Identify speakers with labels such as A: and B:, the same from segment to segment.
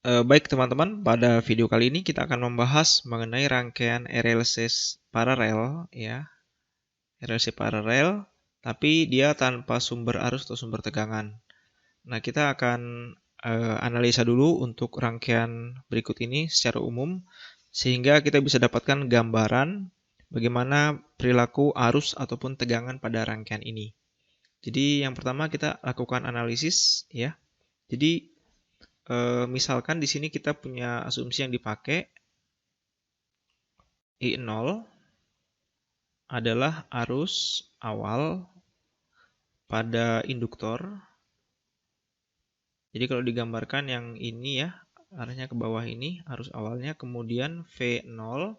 A: Baik teman-teman, pada video kali ini kita akan membahas mengenai rangkaian RLC paralel ya, RLC paralel, tapi dia tanpa sumber arus atau sumber tegangan. Nah, kita akan analisa dulu untuk rangkaian berikut ini secara umum, sehingga kita bisa dapatkan gambaran bagaimana perilaku arus ataupun tegangan pada rangkaian ini. Jadi yang pertama kita lakukan analisis ya. Jadi misalkan di sini kita punya asumsi yang dipakai I0 adalah arus awal pada induktor. Jadi kalau digambarkan yang ini ya, arahnya ke bawah ini arus awalnya, kemudian V0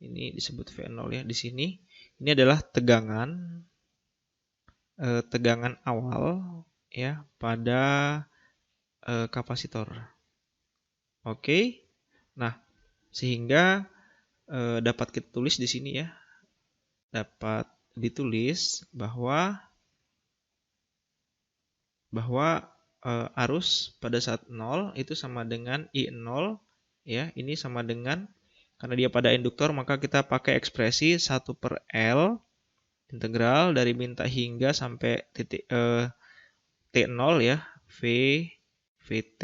A: ini disebut V0 ya di sini. Ini adalah tegangan awal ya pada kapasitor. Oke. Nah, sehingga dapat kita tulis di sini ya. Dapat ditulis bahwa arus pada saat 0 itu sama dengan I0 ya. Ini sama dengan, karena dia pada induktor maka kita pakai ekspresi 1/L integral dari min tak hingga sampai titik T0 ya, Vt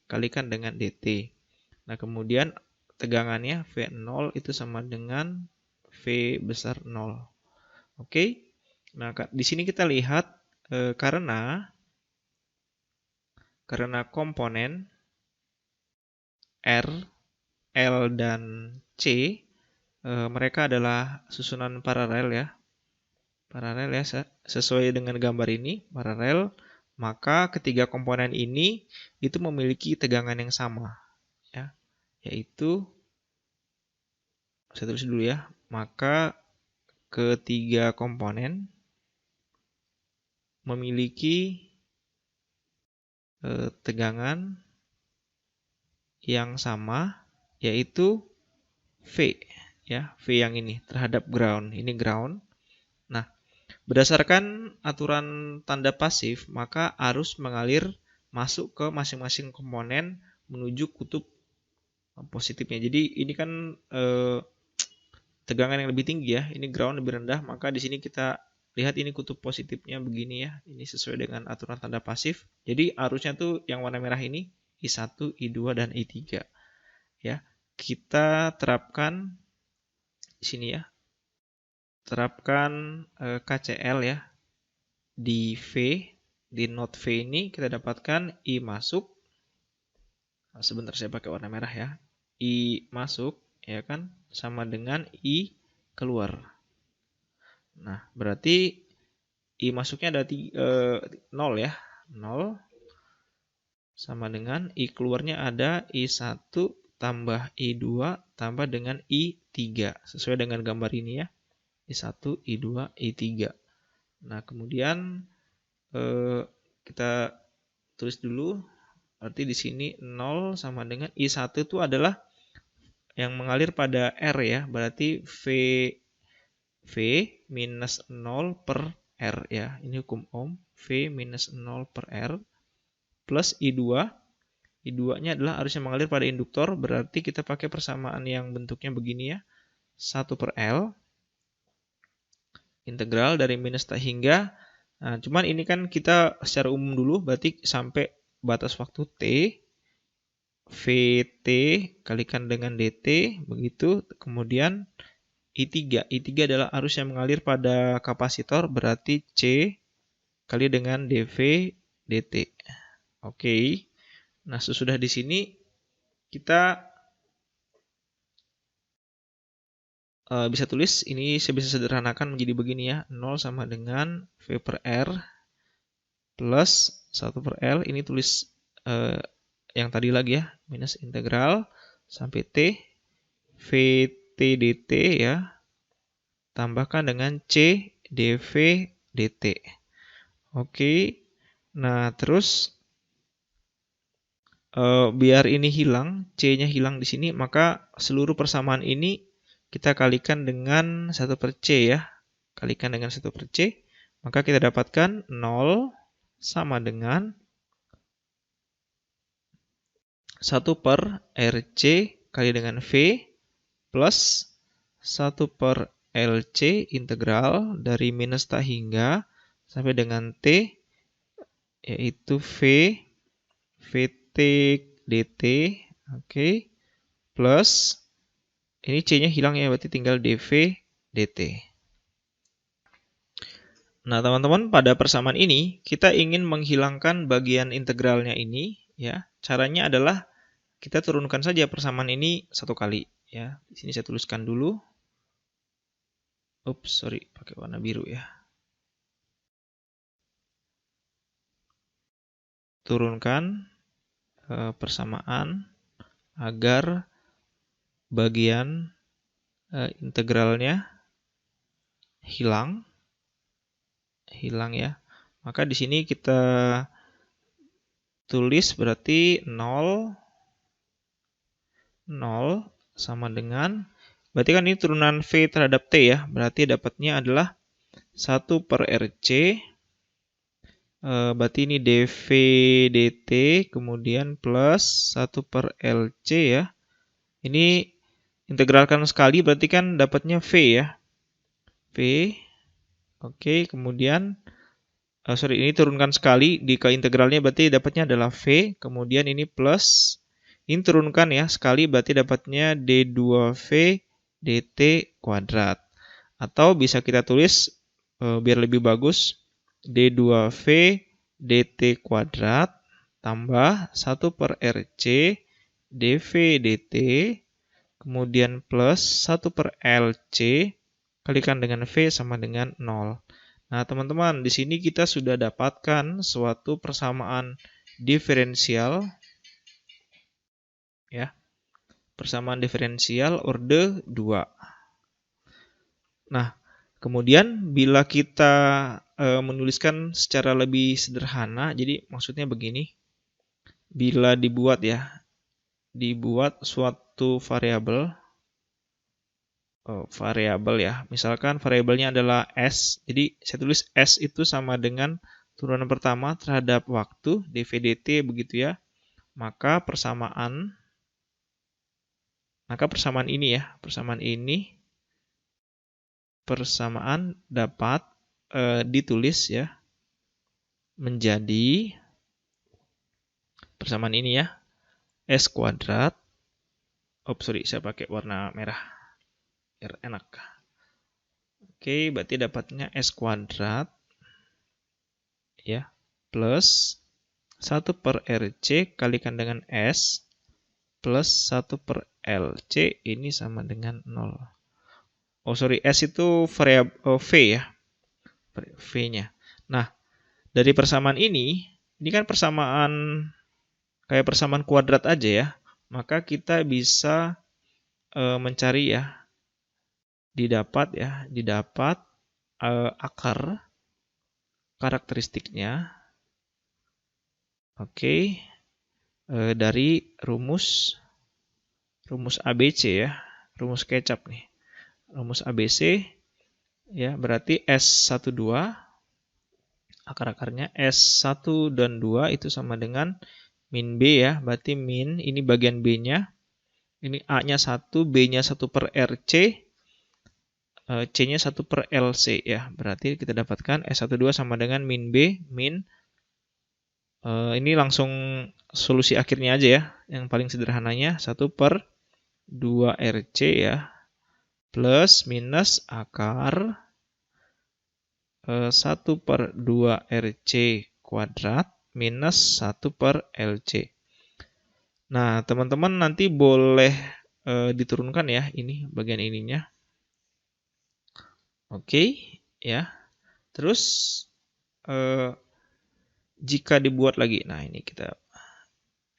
A: kalikan dengan dt. Nah, kemudian tegangannya V0 itu sama dengan V besar 0. Oke. Nah, di sini kita lihat karena komponen R, L, dan C mereka adalah susunan paralel ya. Paralel ya, sesuai dengan gambar ini, paralel, maka ketiga komponen ini itu memiliki tegangan yang sama ya, yaitu saya tulis dulu ya, maka ketiga komponen memiliki tegangan yang sama, yaitu V ya, V yang ini terhadap ground, ini ground. Nah, berdasarkan aturan tanda pasif, maka arus mengalir masuk ke masing-masing komponen menuju kutub positifnya. Jadi ini kan tegangan yang lebih tinggi ya, ini ground lebih rendah, maka di sini kita lihat ini kutub positifnya begini ya, ini sesuai dengan aturan tanda pasif. Jadi arusnya tuh yang warna merah ini I1, I2, dan I3 ya. Kita terapkan di sini ya, terapkan KCL ya di V, di node V ini kita dapatkan I masuk. Nah, sebentar saya pakai warna merah ya, I masuk ya kan sama dengan I keluar. Nah, berarti I masuknya ada 0 ya, 0 sama dengan I keluarnya ada I1 tambah I2 tambah dengan I3. Sesuai dengan gambar ini ya, I1, I2, I3. Nah, kemudian kita tulis dulu, berarti di sini 0 sama dengan I1 itu adalah yang mengalir pada R ya, berarti V minus 0 per R ya, ini hukum Ohm, V minus 0 per R, plus I2, I2-nya adalah arus yang mengalir pada induktor, berarti kita pakai persamaan yang bentuknya begini ya, 1/L, integral dari minus tak hingga. Nah, cuman ini kan kita secara umum dulu, berarti sampai batas waktu T, Vt kalikan dengan dt, begitu. Kemudian I3 adalah arus yang mengalir pada kapasitor, berarti C kali dengan dV dt. Oke. Nah, sesudah di sini kita bisa tulis, ini saya bisa sederhanakan menjadi begini ya, 0 sama dengan V per R plus 1/L, ini tulis yang tadi lagi ya, minus integral sampai T, Vt dt ya, tambahkan dengan C dV dt. Oke, nah terus biar ini hilang, C-nya hilang di sini, maka seluruh persamaan ini kita kalikan dengan 1/C ya. Kalikan dengan 1/C, maka kita dapatkan 0 sama dengan 1 per RC kali dengan V plus 1 per LC integral dari minus tak hingga sampai dengan T, yaitu VT dt, oke, plus ini C-nya hilang ya, berarti tinggal dV dt. Nah, teman-teman, pada persamaan ini kita ingin menghilangkan bagian integralnya ini, ya. Caranya adalah kita turunkan saja persamaan ini satu kali, ya. Di sini saya tuliskan dulu. Ups, sorry, pakai warna biru ya. Turunkan persamaan agar bagian integralnya hilang ya. Maka di sini kita tulis berarti 0 sama dengan, berarti kan ini turunan V terhadap T ya, berarti dapatnya adalah 1 per RC, berarti ini dV dt, kemudian plus 1 per LC ya. Ini integralkan sekali berarti kan dapatnya V ya. V, oke, kemudian ini turunkan sekali di ke integralnya berarti dapatnya adalah V, kemudian ini plus, ini turunkan ya sekali berarti dapatnya D2V dt kuadrat. Atau bisa kita tulis biar lebih bagus, D2V dt kuadrat tambah 1 per RC dV dt, kemudian plus 1 per LC kalikan dengan V sama dengan 0. Nah, teman-teman, di sini kita sudah dapatkan suatu persamaan diferensial ya. Persamaan diferensial orde 2. Nah, kemudian bila kita menuliskan secara lebih sederhana, jadi maksudnya begini. Bila dibuat suatu variabel ya. Misalkan variabelnya adalah S. Jadi saya tulis S itu sama dengan turunan pertama terhadap waktu dV dt begitu ya. Maka persamaan ini dapat ditulis ya menjadi persamaan ini ya. S kuadrat. Saya pakai warna merah biar enak. Oke, berarti dapatnya S kuadrat ya plus 1 per RC kalikan dengan S plus 1 per LC ini sama dengan 0. S itu variabel V ya. V-nya. Nah, dari persamaan ini kan persamaan kayak persamaan kuadrat aja ya. Maka kita bisa mencari ya, didapat akar karakteristiknya. Oke. Dari rumus ABC ya, rumus kecap nih. Rumus ABC ya, berarti S12 akar-akarnya S1 dan 2 itu sama dengan min B ya, berarti min ini bagian B-nya. Ini A-nya 1, B-nya 1 per RC, C-nya 1 per LC ya. Berarti kita dapatkan S12 sama dengan min B, min ini langsung solusi akhirnya aja ya. Yang paling sederhananya 1 per 2 RC ya. Plus minus akar 1 per 2 RC kuadrat minus 1 per LC. Nah, teman-teman nanti boleh diturunkan ya ini bagian ininya. Oke, ya. Terus jika dibuat lagi, nah ini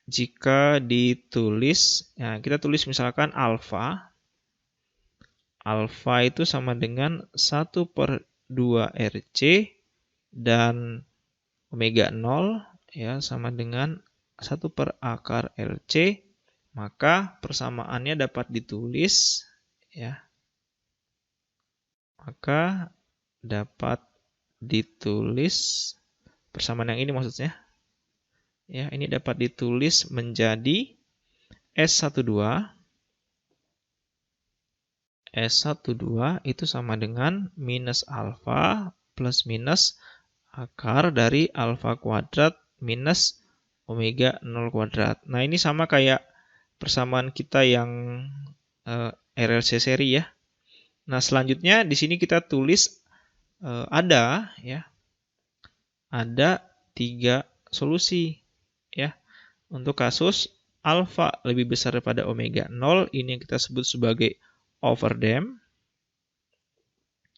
A: jika ditulis, nah kita tulis misalkan alfa itu sama dengan 1 per 2 RC dan omega 0 ya sama dengan 1 per akar LC, maka persamaannya dapat ditulis ya. Maka dapat ditulis persamaan yang ini maksudnya. Ya, ini dapat ditulis menjadi S12 itu sama dengan minus alfa plus minus akar dari alfa kuadrat minus omega 0 kuadrat. Nah, ini sama kayak persamaan kita yang RLC seri ya. Nah, selanjutnya di sini kita tulis ada 3 solusi ya. Untuk kasus alfa lebih besar daripada omega 0, ini yang kita sebut sebagai overdamp.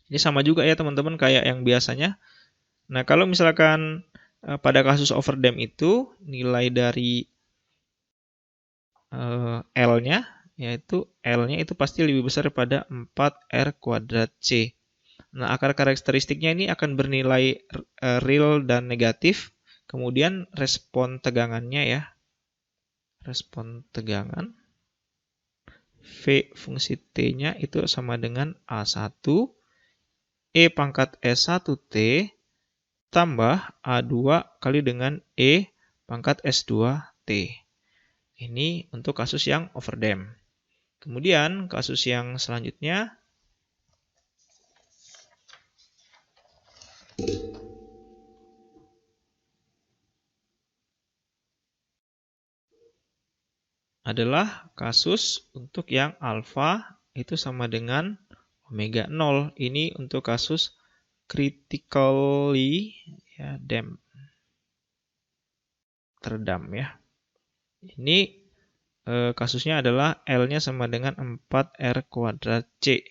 A: Ini sama juga ya teman-teman kayak yang biasanya. Nah, kalau misalkan pada kasus overdamp itu nilai dari L-nya, yaitu L-nya itu pasti lebih besar daripada 4R kuadrat C. Nah, akar karakteristiknya ini akan bernilai real dan negatif. Kemudian respon tegangannya ya. Respon tegangan. V fungsi T-nya itu sama dengan A1 E pangkat S1T tambah A2 kali dengan E pangkat S2T. Ini untuk kasus yang overdamp. Kemudian kasus yang selanjutnya adalah kasus untuk yang alfa itu sama dengan omega 0. Ini untuk kasus critically damp. Terdamp ya. Ini kasusnya adalah L-nya sama dengan 4R kuadrat C.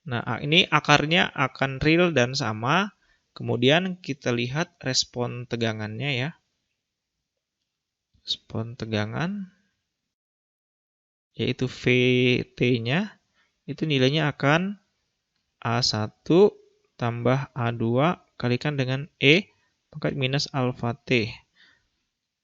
A: Nah, ini akarnya akan real dan sama. Kemudian kita lihat respon tegangannya ya. Respon tegangan yaitu VT-nya itu nilainya akan A1 tambah A2 kalikan dengan E pangkat minus alfa T.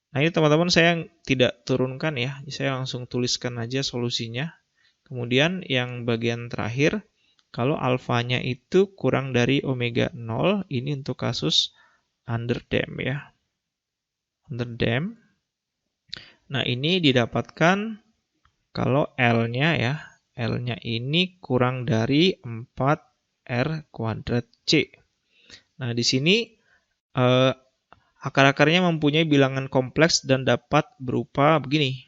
A: Nah, ini teman-teman saya tidak turunkan ya, saya langsung tuliskan aja solusinya. Kemudian yang bagian terakhir, kalau alfanya itu kurang dari omega 0, ini untuk kasus underdamp ya. Underdamp. Nah, ini didapatkan kalau L-nya ya, L-nya ini kurang dari 4R kuadrat C. Nah, di sini akar-akarnya mempunyai bilangan kompleks dan dapat berupa begini.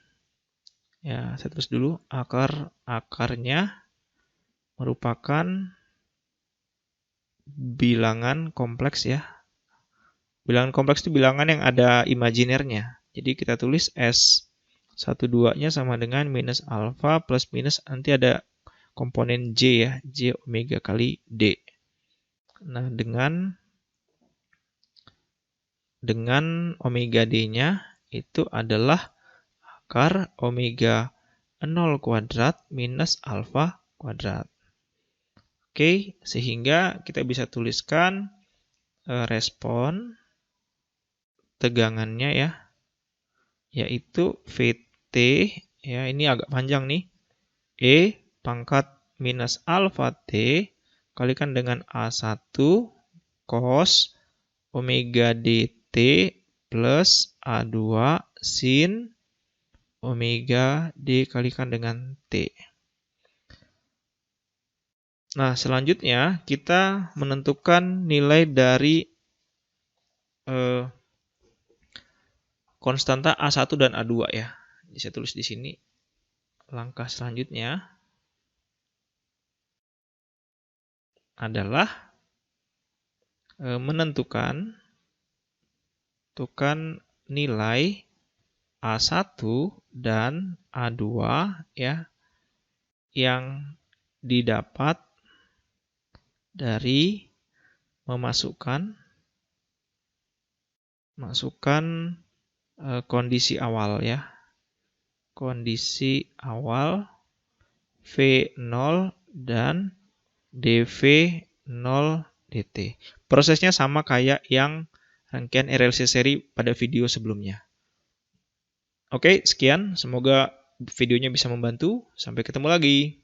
A: Ya, saya tulis dulu. Akarnya merupakan bilangan kompleks ya. Bilangan kompleks itu bilangan yang ada imajinernya. Jadi kita tulis S12-nya sama dengan minus alfa plus minus nanti ada komponen J ya. J omega kali D. Nah, dengan omega D-nya itu adalah akar omega 0 kuadrat minus alfa kuadrat. Oke, sehingga kita bisa tuliskan respon tegangannya ya, yaitu VT, ya ini agak panjang nih, E pangkat minus alfa T kalikan dengan A1 cos omega DT plus A2 sin omega D kalikan dengan T. Nah, selanjutnya kita menentukan nilai dari konstanta A1 dan A2 ya. Saya tulis di sini. Langkah selanjutnya adalah menentukan nilai A1 dan A2 ya yang didapat dari memasukkan kondisi awal ya. Kondisi awal V0 dan dV0 dt. Prosesnya sama kayak yang rangkaian RLC seri pada video sebelumnya. Oke, sekian. Semoga videonya bisa membantu. Sampai ketemu lagi.